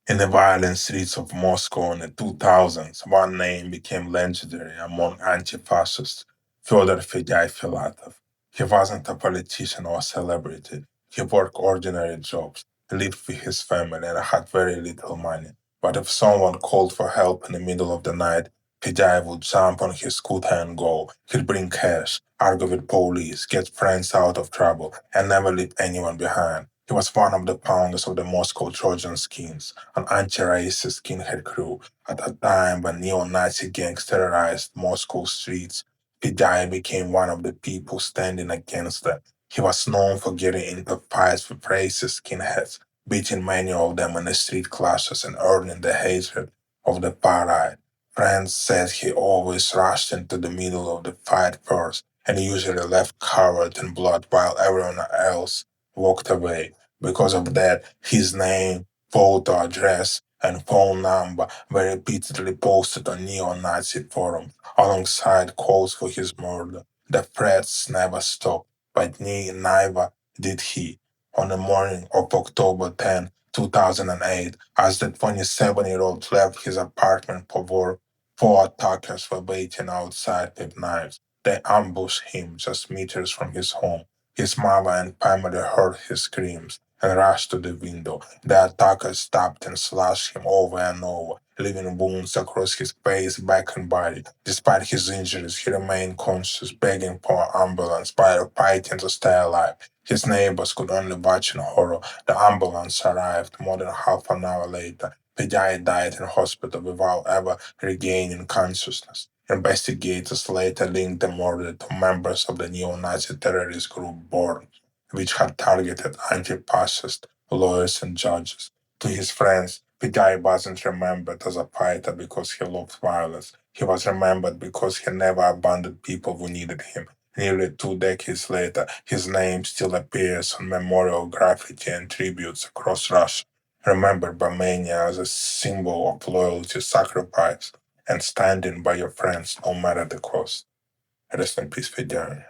In the violent streets of Moscow in the 2000s, one name became legendary among anti-fascists: Fyodor Fedyai Filatov. He wasn't a politician or celebrity. He worked ordinary jobs, lived with his family, and had very little money. But if someone called for help in the middle of the night, Fedyai would jump on his scooter and go. He'd bring cash, argue with police, get friends out of trouble, and never leave anyone behind. He was one of the founders of the Moscow Trojan Skins, an anti-racist skinhead crew. At a time when neo-Nazi gangs terrorized Moscow streets, Fedyai became one of the people standing against them. He was known for getting into fights with racist skinheads, beating many of them in the street clashes and earning the hatred of the far right. Friends said he always rushed into the middle of the fight first and usually left covered in blood while everyone else walked away. Because of that, his name, photo, address, and phone number were repeatedly posted on neo-Nazi forums alongside calls for his murder. The threats never stopped, but neither did he. On the morning of October 10, 2008, as the 27-year-old left his apartment for work, four attackers were waiting outside with knives. They ambushed him just meters from his home. His mother and family heard his screams and rushed to the window. The attackers stopped and slashed him over and over, leaving wounds across his face, back, and body. Despite his injuries, he remained conscious, begging for an ambulance while fighting to stay alive. His neighbors could only watch in horror. The ambulance arrived more than half an hour later. Fedyai died in hospital without ever regaining consciousness. Investigators later linked the murder to members of the neo-Nazi terrorist group Born, which had targeted anti-fascist lawyers and judges. To his friends, Fedyai wasn't remembered as a fighter because he loved violence. He was remembered because he never abandoned people who needed him. Nearly 2 decades later, his name still appears on memorial graffiti and tributes across Russia, remembered by many as a symbol of loyalty, sacrifice, and standing by your friends no matter the cost. Rest in peace, Fedor.